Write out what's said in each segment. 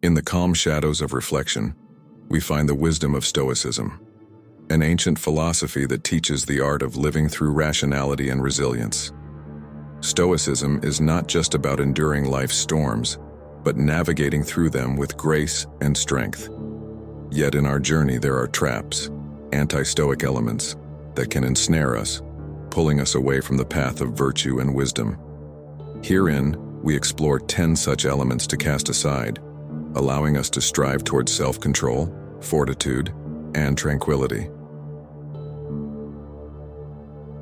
In the calm shadows of reflection, we find the wisdom of Stoicism, an ancient philosophy that teaches the art of living through rationality and resilience. Stoicism is not just about enduring life's storms, but navigating through them with grace and strength. Yet in our journey there are traps, anti-Stoic elements, that can ensnare us, pulling us away from the path of virtue and wisdom. Herein, we explore 10 such elements to cast aside, allowing us to strive towards self-control, fortitude, and tranquility.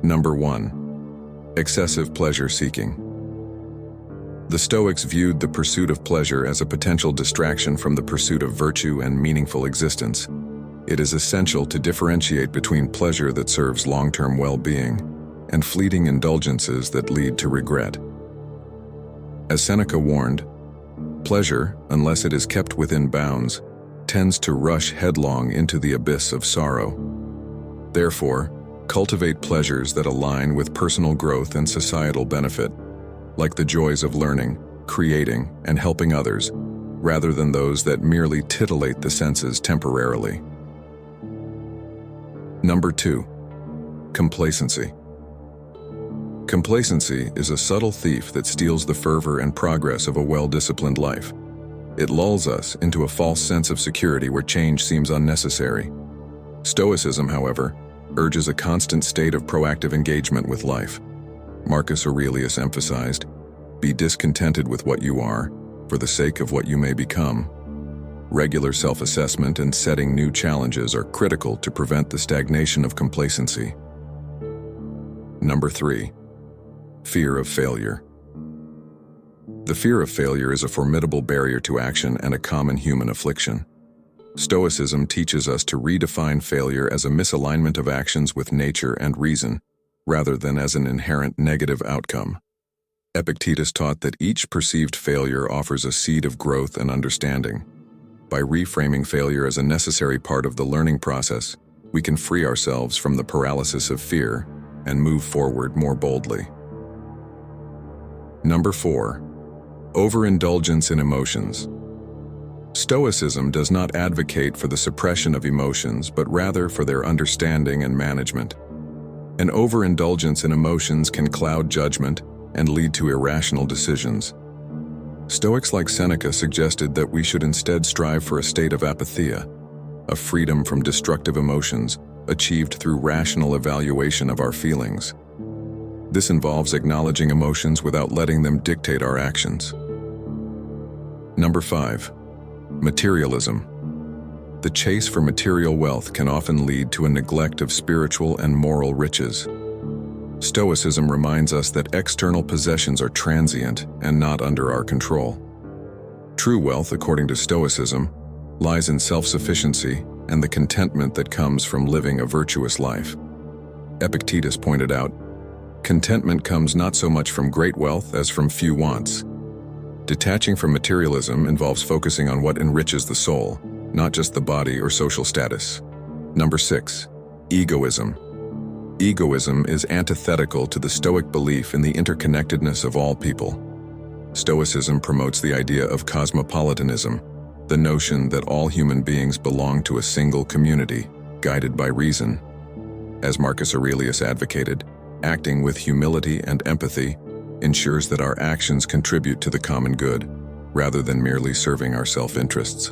Number 1. Excessive pleasure-seeking. The Stoics viewed the pursuit of pleasure as a potential distraction from the pursuit of virtue and meaningful existence. It is essential to differentiate between pleasure that serves long-term well-being and fleeting indulgences that lead to regret. As Seneca warned, pleasure, unless it is kept within bounds, tends to rush headlong into the abyss of sorrow. Therefore, cultivate pleasures that align with personal growth and societal benefit, like the joys of learning, creating, and helping others, rather than those that merely titillate the senses temporarily. Number 2. Complacency. Complacency is a subtle thief that steals the fervor and progress of a well-disciplined life. It lulls us into a false sense of security where change seems unnecessary. Stoicism, however, urges a constant state of proactive engagement with life. Marcus Aurelius emphasized, "Be discontented with what you are, for the sake of what you may become." Regular self-assessment and setting new challenges are critical to prevent the stagnation of complacency. Number 3. Fear of failure. The fear of failure is a formidable barrier to action and a common human affliction. Stoicism teaches us to redefine failure as a misalignment of actions with nature and reason, rather than as an inherent negative outcome. Epictetus taught that each perceived failure offers a seed of growth and understanding. By reframing failure as a necessary part of the learning process, we can free ourselves from the paralysis of fear and move forward more boldly. Number 4. Overindulgence in emotions. Stoicism does not advocate for the suppression of emotions, but rather for their understanding and management. An overindulgence in emotions can cloud judgment and lead to irrational decisions. Stoics like Seneca suggested that we should instead strive for a state of apatheia, a freedom from destructive emotions achieved through rational evaluation of our feelings. This involves acknowledging emotions without letting them dictate our actions. Number 5. Materialism. The chase for material wealth can often lead to a neglect of spiritual and moral riches. Stoicism reminds us that external possessions are transient and not under our control. True wealth, according to Stoicism, lies in self-sufficiency and the contentment that comes from living a virtuous life. Epictetus pointed out, "Contentment comes not so much from great wealth as from few wants." Detaching from materialism involves focusing on what enriches the soul, not just the body or social status. Number 6. Egoism. Egoism is antithetical to the Stoic belief in the interconnectedness of all people. Stoicism promotes the idea of cosmopolitanism, the notion that all human beings belong to a single community, guided by reason. As Marcus Aurelius advocated, acting with humility and empathy ensures that our actions contribute to the common good, rather than merely serving our self-interests.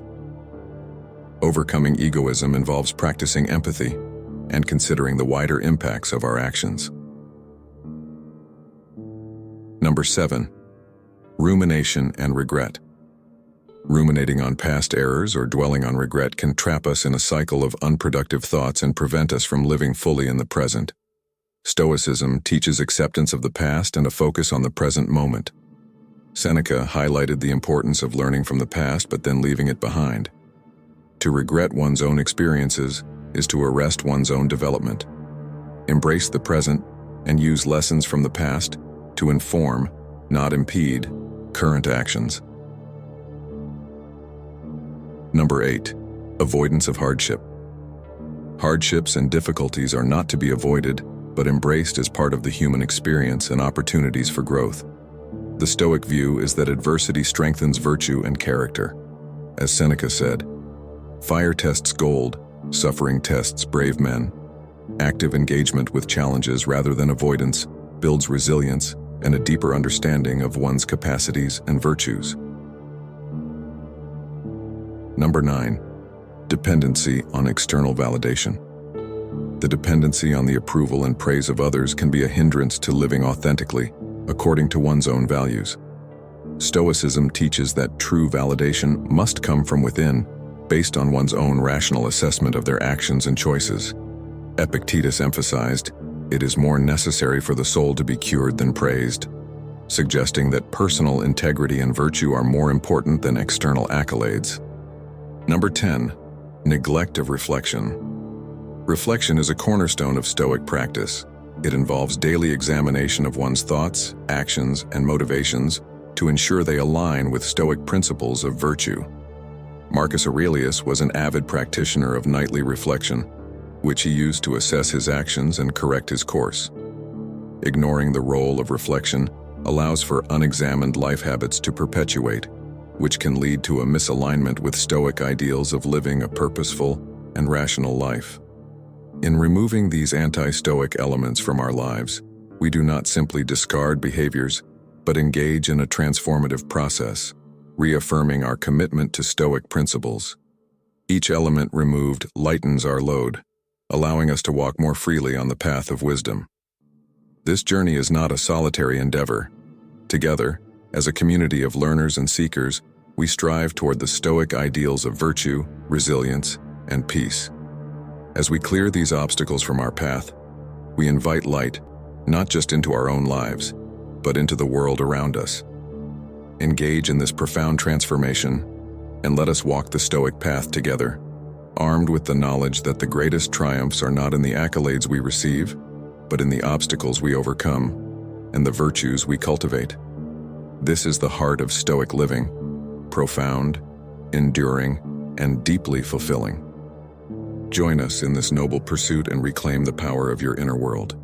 Overcoming egoism involves practicing empathy and considering the wider impacts of our actions. Number 7. Rumination and regret. Ruminating on past errors or dwelling on regret can trap us in a cycle of unproductive thoughts and prevent us from living fully in the present. Stoicism teaches acceptance of the past and a focus on the present moment. Seneca highlighted the importance of learning from the past but then leaving it behind. To regret one's own experiences is to arrest one's own development. Embrace the present and use lessons from the past to inform, not impede, current actions. Number 8. Avoidance of hardship. Hardships and difficulties are not to be avoided, but embraced as part of the human experience and opportunities for growth. The Stoic view is that adversity strengthens virtue and character. As Seneca said, "Fire tests gold, suffering tests brave men." Active engagement with challenges rather than avoidance builds resilience and a deeper understanding of one's capacities and virtues. Number 9. Dependency on external validation. The dependency on the approval and praise of others can be a hindrance to living authentically, according to one's own values. Stoicism teaches that true validation must come from within, based on one's own rational assessment of their actions and choices. Epictetus emphasized, "It is more necessary for the soul to be cured than praised," suggesting that personal integrity and virtue are more important than external accolades. Number 10. Neglect of reflection. Reflection is a cornerstone of Stoic practice. It involves daily examination of one's thoughts, actions, and motivations to ensure they align with Stoic principles of virtue. Marcus Aurelius was an avid practitioner of nightly reflection, which he used to assess his actions and correct his course. Ignoring the role of reflection allows for unexamined life habits to perpetuate, which can lead to a misalignment with Stoic ideals of living a purposeful and rational life. In removing these anti-Stoic elements from our lives, we do not simply discard behaviors, but engage in a transformative process, reaffirming our commitment to Stoic principles. Each element removed lightens our load, allowing us to walk more freely on the path of wisdom. This journey is not a solitary endeavor. Together, as a community of learners and seekers, we strive toward the Stoic ideals of virtue, resilience, and peace. As we clear these obstacles from our path, we invite light, not just into our own lives, but into the world around us. Engage in this profound transformation, and let us walk the Stoic path together, armed with the knowledge that the greatest triumphs are not in the accolades we receive, but in the obstacles we overcome and the virtues we cultivate. This is the heart of Stoic living, profound, enduring, and deeply fulfilling. Join us in this noble pursuit and reclaim the power of your inner world.